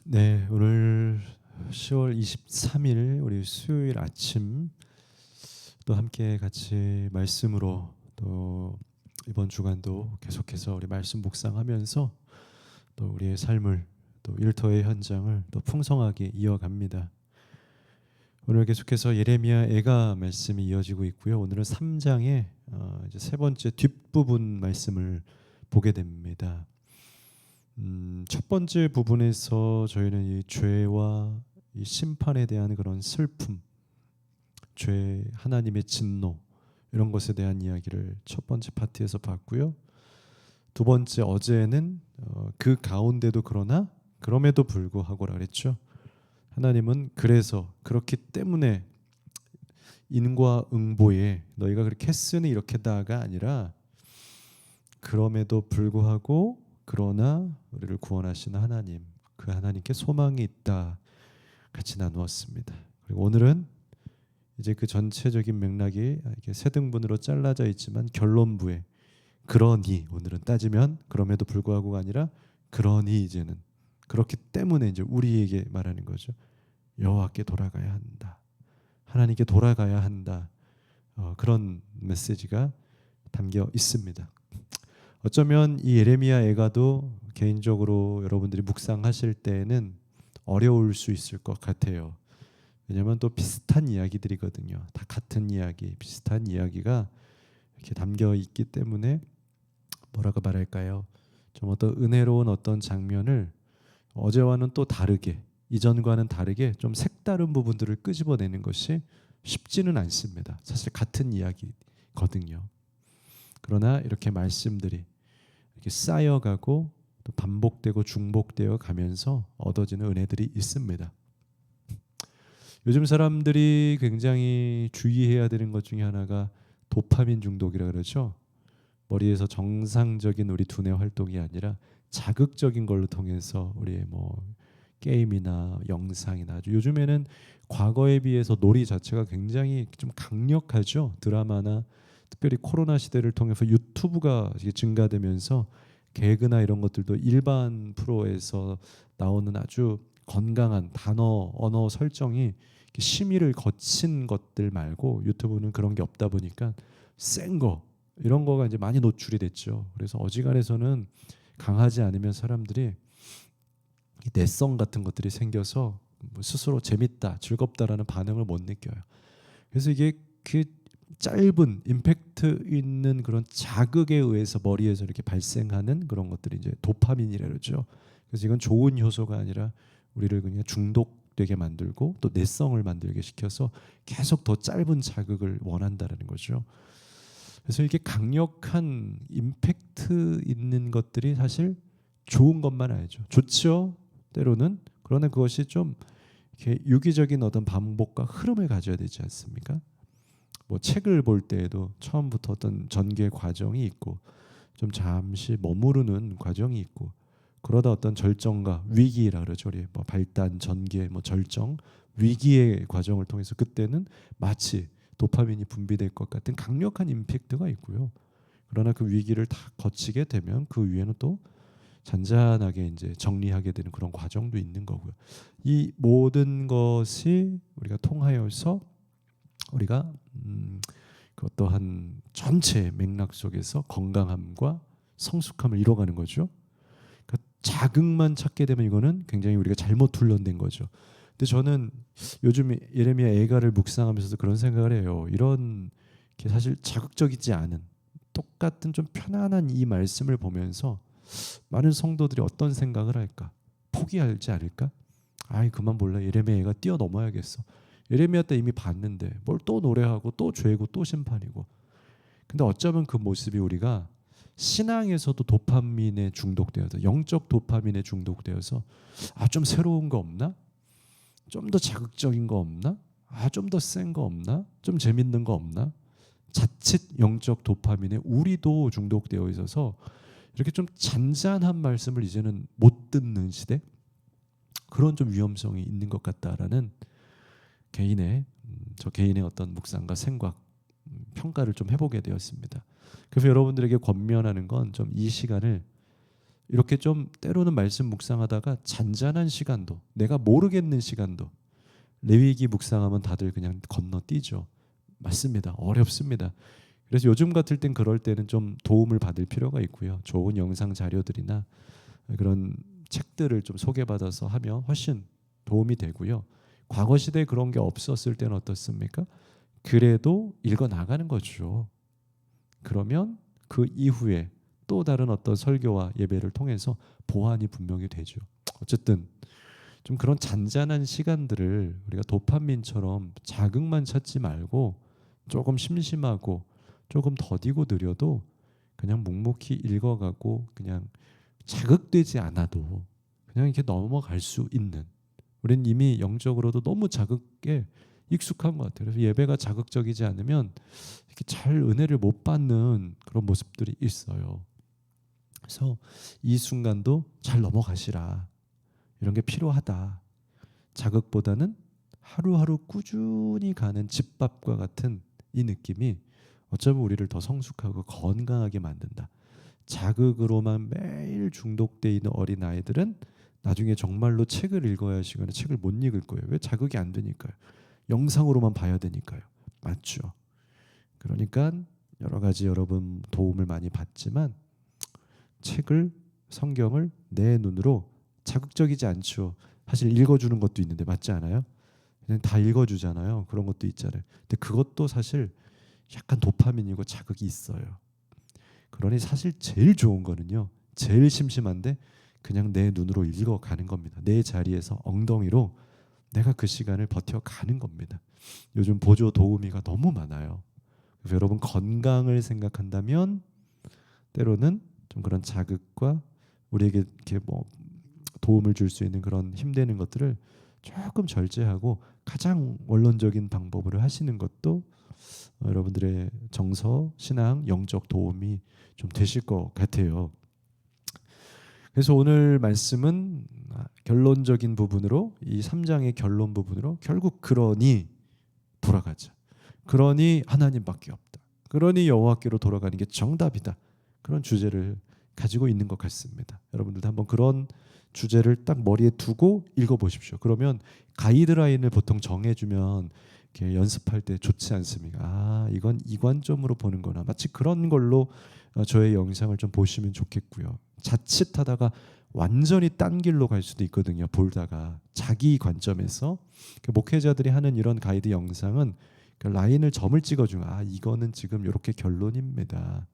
네, 오늘 10월 23일 우리 수요일 아침 또 함께 같이 말씀으로 또 이번 주간도 계속해서 우리 말씀 묵상하면서 또 우리의 삶을 또 일터의 현장을 또 풍성하게 이어갑니다. 오늘 계속해서 예레미야 애가 말씀이 이어지고 있고요. 오늘은 3장의 이제 세 번째 뒷부분 말씀을 보게 됩니다. 첫 번째 부분에서 저희는 이 죄와 이 심판에 대한 그런 슬픔, 죄, 하나님의 진노 이런 것에 대한 이야기를 첫 번째 파트에서 봤고요. 두 번째 어제는 그 가운데도 그러나 그럼에도 불구하고라 그랬죠. 하나님은 그래서 그렇기 때문에 인과응보에 너희가 그렇게 했으니 이렇게다가 아니라 그럼에도 불구하고 그러나 우리를 구원하시는 하나님, 그 하나님께 소망이 있다 같이 나누었습니다. 그리고 오늘은 이제 그 전체적인 맥락이 이렇게 세 등분으로 잘라져 있지만 결론부에 그러니 오늘은 따지면 그럼에도 불구하고가 아니라 그러니 이제는 그렇기 때문에 이제 우리에게 말하는 거죠. 여호와께 돌아가야 한다. 하나님께 돌아가야 한다. 그런 메시지가 담겨 있습니다. 어쩌면 이 예레미야 애가도 개인적으로 여러분들이 묵상하실 때에는 어려울 수 있을 것 같아요. 왜냐하면 또 비슷한 이야기들이거든요. 다 같은 이야기, 비슷한 이야기가 이렇게 담겨 있기 때문에 뭐라고 말할까요? 좀 어떤 은혜로운 어떤 장면을 어제와는 또 다르게, 이전과는 다르게 좀 색다른 부분들을 끄집어내는 것이 쉽지는 않습니다. 사실 같은 이야기거든요. 그러나 이렇게 말씀들이 이렇게 쌓여가고 또 반복되고 중복되어 가면서 얻어지는 은혜들이 있습니다. 요즘 사람들이 굉장히 주의해야 되는 것 중에 하나가 도파민 중독이라 그러죠. 머리에서 정상적인 우리 두뇌 활동이 아니라 자극적인 걸로 통해서 우리의 뭐 게임이나 영상이나 아주 요즘에는 과거에 비해서 놀이 자체가 굉장히 좀 강력하죠. 드라마나 특별히 코로나 시대를 통해서 유튜브가 증가되면서 개그나 이런 것들도 일반 프로에서 나오는 아주 건강한 단어, 언어 설정이 심의를 거친 것들 말고 유튜브는 그런 게 없다 보니까 센 거 이런 거가 이제 많이 노출이 됐죠. 그래서 어지간해서는 강하지 않으면 사람들이 내성 같은 것들이 생겨서 스스로 재밌다, 즐겁다라는 반응을 못 느껴요. 그래서 이게 그 짧은 임팩트 있는 그런 자극에 의해서 머리에서 이렇게 발생하는 그런 것들이 이제 도파민이라 그러죠. 그래서 이건 좋은 효소가 아니라 우리를 그냥 중독되게 만들고 또 내성을 만들게 시켜서 계속 더 짧은 자극을 원한다는 거죠. 그래서 이게 강력한 임팩트 있는 것들이 사실 좋은 것만 아니죠. 좋죠. 때로는. 그러나 그것이 좀 이렇게 유기적인 어떤 반복과 흐름을 가져야 되지 않습니까? 뭐 책을 볼 때에도 처음부터 어떤 전개 과정이 있고 좀 잠시 머무르는 과정이 있고 그러다 어떤 절정과 위기라 그러죠. 우리 뭐 발단, 전개, 뭐 절정, 위기의 과정을 통해서 그때는 마치 도파민이 분비될 것 같은 강력한 임팩트가 있고요. 그러나 그 위기를 다 거치게 되면 그 위에는 또 잔잔하게 이제 정리하게 되는 그런 과정도 있는 거고요. 이 모든 것이 우리가 통하여서 우리가 그 어떠한 전체 맥락 속에서 건강함과 성숙함을 이뤄가는 거죠. 그러니까 자극만 찾게 되면 이거는 굉장히 우리가 잘못 훈련된 거죠. 근데 저는 요즘 예레미야 애가를 묵상하면서도 그런 생각을 해요. 이런 게 사실 자극적이지 않은 똑같은 좀 편안한 이 말씀을 보면서 많은 성도들이 어떤 생각을 할까? 포기하지 않을까? 아이 그만 볼래. 예레미야 애가 뛰어넘어야겠어. 예레미야 때 이미 봤는데 뭘 또 노래하고 또 죄고 또 심판이고. 근데 어쩌면 그 모습이 우리가 신앙에서도 도파민에 중독되어서 영적 도파민에 중독되어서 좀 새로운 거 없나? 좀 더 자극적인 거 없나? 좀 더 센 거 없나? 좀 재밌는 거 없나? 자칫 영적 도파민에 우리도 중독되어 있어서 이렇게 좀 잔잔한 말씀을 이제는 못 듣는 시대? 그런 좀 위험성이 있는 것 같다라는 저 개인의 어떤 묵상과 생각, 평가를 좀 해보게 되었습니다. 그래서 여러분들에게 권면하는 건 좀 이 시간을 이렇게 좀 때로는 말씀 묵상하다가 잔잔한 시간도, 내가 모르겠는 시간도, 레위기 묵상하면 다들 그냥 건너뛰죠. 맞습니다. 어렵습니다. 그래서 요즘 같을 땐 그럴 때는 좀 도움을 받을 필요가 있고요. 좋은 영상 자료들이나 그런 책들을 좀 소개받아서 하면 훨씬 도움이 되고요. 과거 시대에 그런 게 없었을 때는 어떻습니까? 그래도 읽어 나가는 거죠. 그러면 그 이후에 또 다른 어떤 설교와 예배를 통해서 보완이 분명히 되죠. 어쨌든 좀 그런 잔잔한 시간들을 우리가 도파민처럼 자극만 찾지 말고 조금 심심하고 조금 더디고 느려도 그냥 묵묵히 읽어가고 그냥 자극되지 않아도 그냥 이렇게 넘어갈 수 있는, 우리는 이미 영적으로도 너무 자극에 익숙한 것 같아요. 그래서 예배가 자극적이지 않으면 이렇게 잘 은혜를 못 받는 그런 모습들이 있어요. 그래서 이 순간도 잘 넘어가시라. 이런 게 필요하다. 자극보다는 하루하루 꾸준히 가는 집밥과 같은 이 느낌이 어쩌면 우리를 더 성숙하고 건강하게 만든다. 자극으로만 매일 중독돼 있는 어린 아이들은 나중에 정말로 책을 읽어야 하시거나 책을 못 읽을 거예요. 왜? 자극이 안 되니까요. 영상으로만 봐야 되니까요. 맞죠? 그러니까 여러 가지 여러분 도움을 많이 받지만 책을, 성경을 내 눈으로, 자극적이지 않죠. 사실 읽어주는 것도 있는데 맞지 않아요? 그냥 다 읽어주잖아요. 그런 것도 있잖아요. 근데 그것도 사실 약간 도파민이고 자극이 있어요. 그러니 사실 제일 좋은 거는요, 제일 심심한데 그냥 내 눈으로 읽어가는 겁니다. 내 자리에서 엉덩이로 내가 그 시간을 버텨가는 겁니다. 요즘 보조 도우미가 너무 많아요. 그래서 여러분 건강을 생각한다면 때로는 좀 그런 자극과 우리에게 이렇게 뭐 도움을 줄 수 있는 그런 힘되는 것들을 조금 절제하고 가장 원론적인 방법으로 하시는 것도 여러분들의 정서, 신앙, 영적 도움이 좀 되실 것 같아요. 그래서 오늘 말씀은 결론적인 부분으로, 이 3장의 결론 부분으로 결국 그러니 돌아가자. 그러니 하나님밖에 없다. 그러니 여호와께로 돌아가는 게 정답이다. 그런 주제를 가지고 있는 것 같습니다. 여러분들도 한번 그런 주제를 딱 머리에 두고 읽어보십시오. 그러면 가이드라인을 보통 정해주면 이렇게 연습할 때 좋지 않습니까? 아, 이건 이 관점으로 보는 거나 마치 그런 걸로 저의 영상을 좀 보시면 좋겠고요. 자칫하다가 완전히 딴 길로 갈 수도 있거든요. 볼다가 자기 관점에서 목회자들이 하는 이런 가이드 영상은 그 라인을, 점을 찍어주면 이거는 지금 이렇게 결론입니다.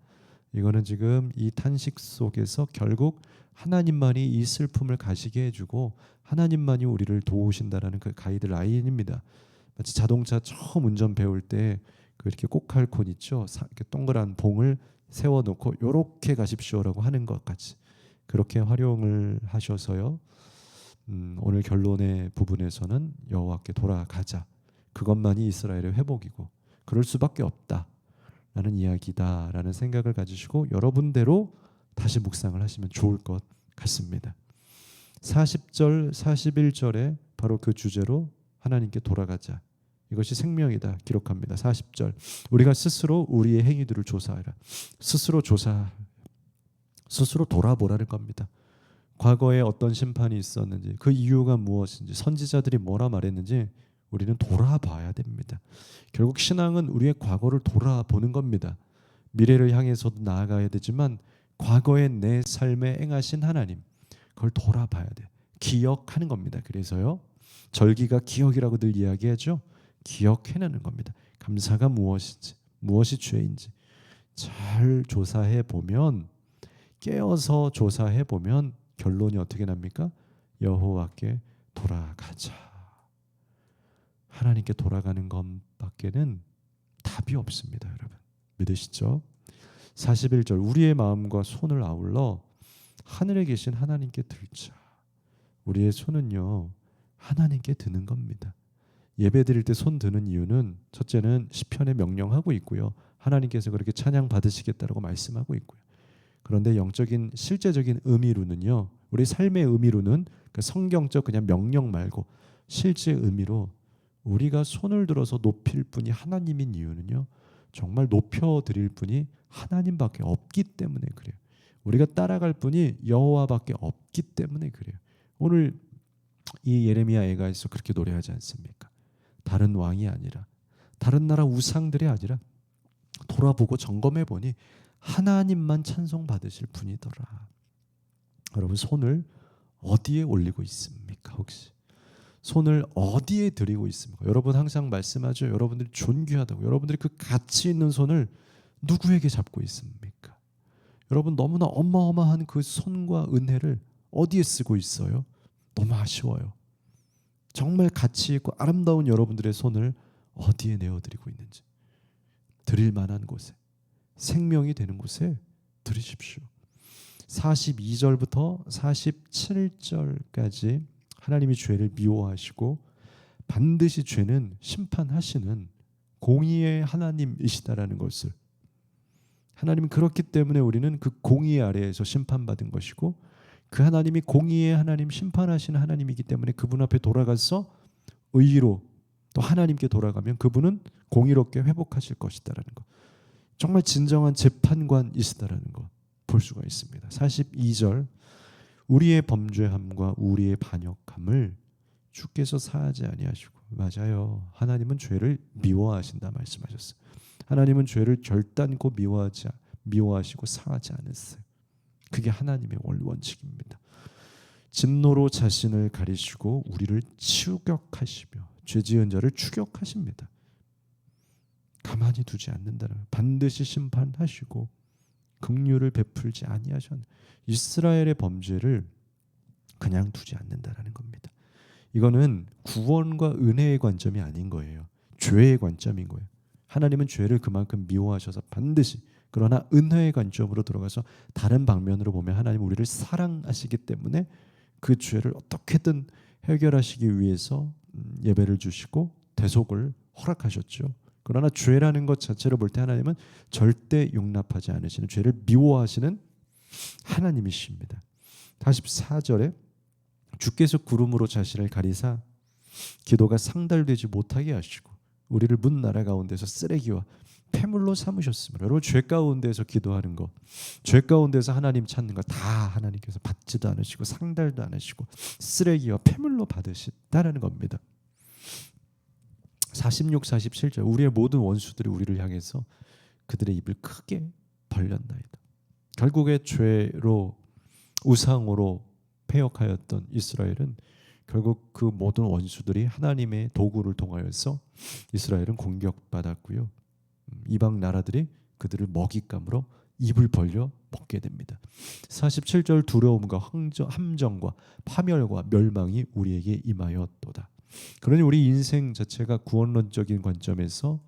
이거는 지금 이 탄식 속에서 결국 하나님만이 이 슬픔을 가시게 해주고 하나님만이 우리를 도우신다라는 그 가이드 라인입니다. 마치 자동차 처음 운전 배울 때 그 이렇게 꼭할콘 있죠. 이렇게 동그란 봉을 세워놓고 요렇게 가십시오라고 하는 것 같이 그렇게 활용을 하셔서요. 오늘 결론의 부분에서는 여호와께 돌아가자. 그것만이 이스라엘의 회복이고 그럴 수밖에 없다라는 이야기다라는 생각을 가지시고 여러분대로 다시 묵상을 하시면 좋을 것 같습니다. 40절, 41절에 바로 그 주제로 하나님께 돌아가자. 이것이 생명이다 기록합니다. 40절, 우리가 스스로 우리의 행위들을 조사하라. 스스로 돌아보라는 겁니다. 과거에 어떤 심판이 있었는지, 그 이유가 무엇인지, 선지자들이 뭐라 말했는지 우리는 돌아봐야 됩니다. 결국 신앙은 우리의 과거를 돌아보는 겁니다. 미래를 향해서도 나아가야 되지만 과거에 내 삶에 행하신 하나님, 그걸 돌아봐야 돼. 기억하는 겁니다. 그래서요, 절기가 기억이라고 늘 이야기하죠. 기억해내는 겁니다. 감사가 무엇인지, 무엇이 죄인지 잘 조사해 보면, 깨어서 조사해 보면 결론이 어떻게 납니까? 여호와께 돌아가자. 하나님께 돌아가는 것밖에는 답이 없습니다. 여러분 믿으시죠? 41절, 우리의 마음과 손을 아울러 하늘에 계신 하나님께 들자. 우리의 손은요 하나님께 드는 겁니다. 예배 드릴 때 손 드는 이유는 첫째는 시편에 명령하고 있고요. 하나님께서 그렇게 찬양 받으시겠다라고 말씀하고 있고요. 그런데 영적인 실제적인 의미로는요, 우리 삶의 의미로는 그 성경적 그냥 명령 말고 실제 의미로 우리가 손을 들어서 높일 분이 하나님인 이유는요, 정말 높여드릴 분이 하나님밖에 없기 때문에 그래요. 우리가 따라갈 분이 여호와밖에 없기 때문에 그래요. 오늘 이 예레미야 애가에서 그렇게 노래하지 않습니까? 다른 왕이 아니라 다른 나라 우상들이 아니라 돌아보고 점검해 보니 하나님만 찬송 받으실 분이더라. 여러분 손을 어디에 올리고 있습니까? 혹시 손을 어디에 드리고 있습니까? 여러분 항상 말씀하죠. 여러분들이 존귀하다고. 여러분들이 그 가치 있는 손을 누구에게 잡고 있습니까? 여러분 너무나 어마어마한 그 손과 은혜를 어디에 쓰고 있어요? 너무 아쉬워요. 정말 가치 있고 아름다운 여러분들의 손을 어디에 내어드리고 있는지 드릴 만한 곳에, 생명이 되는 곳에 드리십시오. 42절부터 47절까지 하나님이 죄를 미워하시고 반드시 죄는 심판하시는 공의의 하나님이시다라는 것을, 하나님은 그렇기 때문에 우리는 그 공의 아래에서 심판받은 것이고, 그 하나님이 공의의 하나님, 심판하시는 하나님이기 때문에 그분 앞에 돌아가서 의로 또 하나님께 돌아가면 그분은 공의롭게 회복하실 것이다라는 것, 정말 진정한 재판관이시다라는 것 볼 수가 있습니다. 42절, 우리의 범죄함과 우리의 반역함을 주께서 사하지 아니하시고, 맞아요. 하나님은 죄를 미워하신다 말씀하셨어요. 하나님은 죄를 결단코 미워하시고 사하지 않으세요. 그게 하나님의 원칙입니다. 진노로 자신을 가리시고 우리를 추격하시며 죄지은 자를 추격하십니다. 가만히 두지 않는다는, 반드시 심판하시고 긍휼을 베풀지 아니하셨네. 이스라엘의 범죄를 그냥 두지 않는다라는 겁니다. 이거는 구원과 은혜의 관점이 아닌 거예요. 죄의 관점인 거예요. 하나님은 죄를 그만큼 미워하셔서 반드시, 그러나 은혜의 관점으로 들어가서 다른 방면으로 보면 하나님은 우리를 사랑하시기 때문에 그 죄를 어떻게든 해결하시기 위해서 예배를 주시고 대속을 허락하셨죠. 그러나 죄라는 것 자체를 볼 때 하나님은 절대 용납하지 않으시는, 죄를 미워하시는 하나님이십니다. 44절에 주께서 구름으로 자신을 가리사 기도가 상달되지 못하게 하시고 우리를 문 나라 가운데서 쓰레기와 폐물로 삼으셨습니다. 여러분 죄 가운데서 기도하는 것, 죄 가운데서 하나님 찾는 것 다 하나님께서 받지도 않으시고 상달도 않으시고 쓰레기와 폐물로 받으시다라는 겁니다. 46, 47절, 우리의 모든 원수들이 우리를 향해서 그들의 입을 크게 벌렸나이다. 결국에 죄로 우상으로 패역하였던 이스라엘은 결국 그 모든 원수들이 하나님의 도구를 통하여서 이스라엘은 공격받았고요. 이방 나라들이 그들을 먹잇감으로 입을 벌려 먹게 됩니다. 47절, 두려움과 함정과 파멸과 멸망이 우리에게 임하였도다. 그러니 우리 인생 자체가 구원론적인 관점에서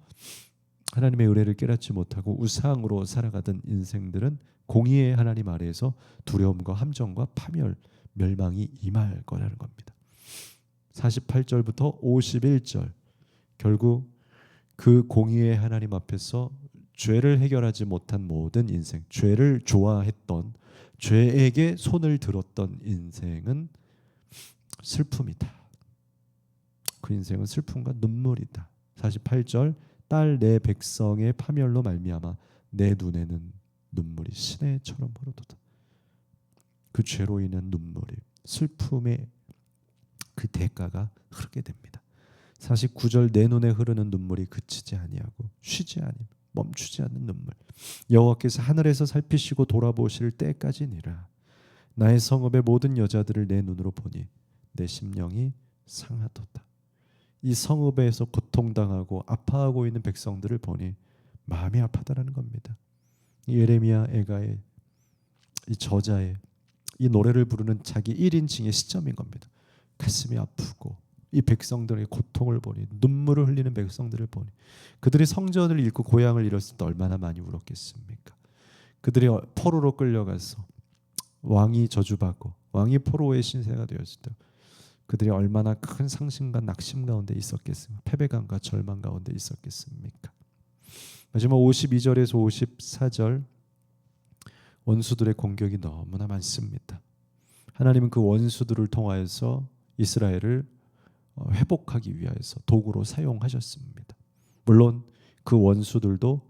하나님의 은혜를 깨닫지 못하고 우상으로 살아가던 인생들은 공의의 하나님 아래에서 두려움과 함정과 파멸, 멸망이 임할 거라는 겁니다. 48절부터 51절, 결국 그 공의의 하나님 앞에서 죄를 해결하지 못한 모든 인생, 죄를 좋아했던, 죄에게 손을 들었던 인생은 슬픔이다. 그 인생은 슬픔과 눈물이다. 48절, 딸 내 백성의 파멸로 말미암아 내 눈에는 눈물이 시내처럼 흐르도다. 그 죄로 인한 눈물이, 슬픔의 그 대가가 흐르게 됩니다. 49절, 내 눈에 흐르는 눈물이 그치지 아니하고 쉬지 아니 멈추지 않는 눈물, 여호와께서 하늘에서 살피시고 돌아보실 때까지니라. 나의 성읍의 모든 여자들을 내 눈으로 보니 내 심령이 상하도다. 이 성읍에서 고통당하고 아파하고 있는 백성들을 보니 마음이 아파다라는 겁니다. 예레미야 애가의 이 저자의 이 노래를 부르는 자기 1인칭의 시점인 겁니다. 가슴이 아프고 이 백성들의 고통을 보니, 눈물을 흘리는 백성들을 보니, 그들이 성전을 잃고 고향을 잃었을 때 얼마나 많이 울었겠습니까? 그들이 포로로 끌려가서 왕이 저주받고 왕이 포로의 신세가 되었을 때 그들이 얼마나 큰 상심과 낙심 가운데 있었겠습니까? 패배감과 절망 가운데 있었겠습니까? 마지막 52절에서 54절, 원수들의 공격이 너무나 많습니다. 하나님은 그 원수들을 통하여서 이스라엘을 회복하기 위해서 도구로 사용하셨습니다. 물론 그 원수들도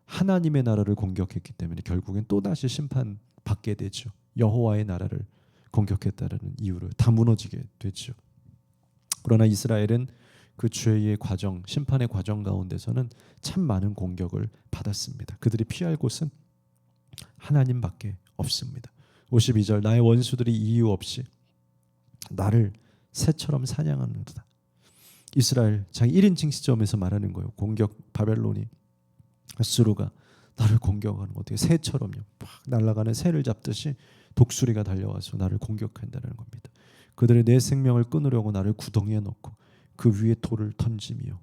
하나님의 나라를 공격했기 때문에 결국엔 또다시 심판 받게 되죠. 여호와의 나라를 공격했다는 이유로 다 무너지게 되죠. 그러나 이스라엘은 그 죄의 과정, 심판의 과정 가운데서는 참 많은 공격을 받았습니다. 그들이 피할 곳은 하나님밖에 없습니다. 52절 나의 원수들이 이유 없이 나를 새처럼 사냥하는도다. 이스라엘 자기 1인칭 시점에서 말하는 거예요. 공격 바벨론이 아수르가 나를 공격하는 거 어떻게 새처럼요. 막 날아가는 새를 잡듯이 독수리가 달려와서 나를 공격한다는 겁니다. 그들의 내 생명을 끊으려고 나를 구덩이에 넣고 그 위에 돌을 던지며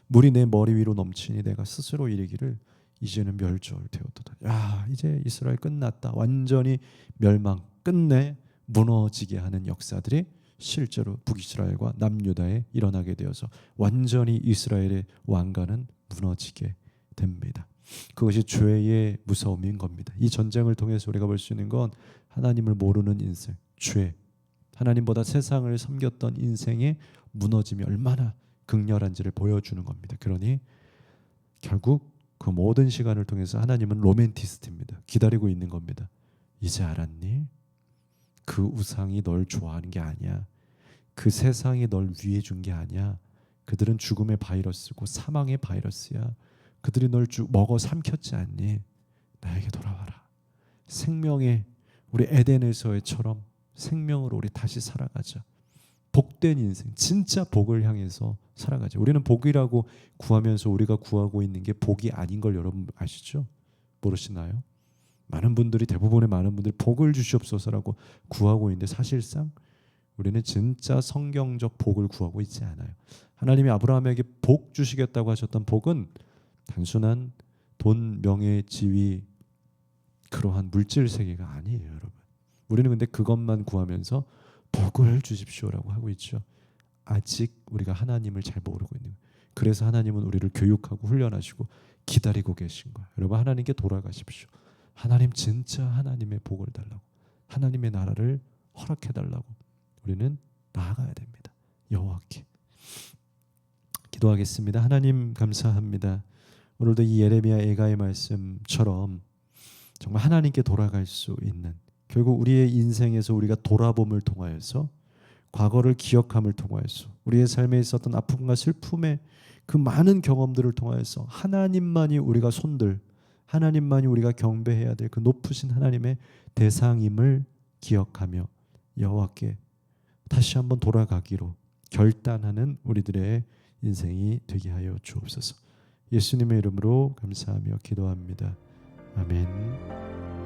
물이 내 머리 위로 넘치니 내가 스스로 이르기를 이제는 멸절되었도다. 야, 이제 이스라엘 끝났다. 완전히 멸망, 끝내 무너지게 하는 역사들이 실제로 북이스라엘과 남유다에 일어나게 되어서 완전히 이스라엘의 왕가는 무너지게 됩니다. 그것이 죄의 무서움인 겁니다. 이 전쟁을 통해서 우리가 볼 수 있는 건 하나님을 모르는 인생, 죄, 하나님보다 세상을 섬겼던 인생의 무너짐이 얼마나 극렬한지를 보여주는 겁니다. 그러니 결국 그 모든 시간을 통해서 하나님은 로맨티스트입니다. 기다리고 있는 겁니다. 이제 알았니? 그 우상이 널 좋아하는 게 아니야. 그 세상이 널 위해 준 게 아니야. 그들은 죽음의 바이러스고 사망의 바이러스야. 그들이 널 먹어 삼켰지 않니? 나에게 돌아와라. 생명의 우리 에덴에서의처럼 생명으로 우리 다시 살아가자. 복된 인생, 진짜 복을 향해서 살아가자. 우리는 복이라고 구하면서 우리가 구하고 있는 게 복이 아닌 걸 여러분 아시죠? 모르시나요? 많은 분들이 대부분의 많은 분들이 복을 주시옵소서라고 구하고 있는데 사실상 우리는 진짜 성경적 복을 구하고 있지 않아요. 하나님이 아브라함에게 복 주시겠다고 하셨던 복은 단순한 돈, 명예, 지위 그러한 물질 세계가 아니에요, 여러분. 우리는 근데 그것만 구하면서 복을 주십시오라고 하고 있죠. 아직 우리가 하나님을 잘 모르고 있는 거예요. 그래서 하나님은 우리를 교육하고 훈련하시고 기다리고 계신 거예요. 여러분 하나님께 돌아가십시오. 하나님 진짜 하나님의 복을 달라고, 하나님의 나라를 허락해 달라고 우리는 나아가야 됩니다. 여호와께 기도하겠습니다. 하나님 감사합니다. 오늘도 이 예레미야 애가의 말씀처럼 정말 하나님께 돌아갈 수 있는, 결국 우리의 인생에서 우리가 돌아봄을 통하여서 과거를 기억함을 통하여서 우리의 삶에 있었던 아픔과 슬픔의 그 많은 경험들을 통하여서 하나님만이 우리가 손들, 하나님만이 우리가 경배해야 될 그 높으신 하나님의 대상임을 기억하며 여호와께 다시 한번 돌아가기로 결단하는 우리들의 인생이 되게 하여 주옵소서. 예수님의 이름으로 감사하며 기도합니다. 아멘.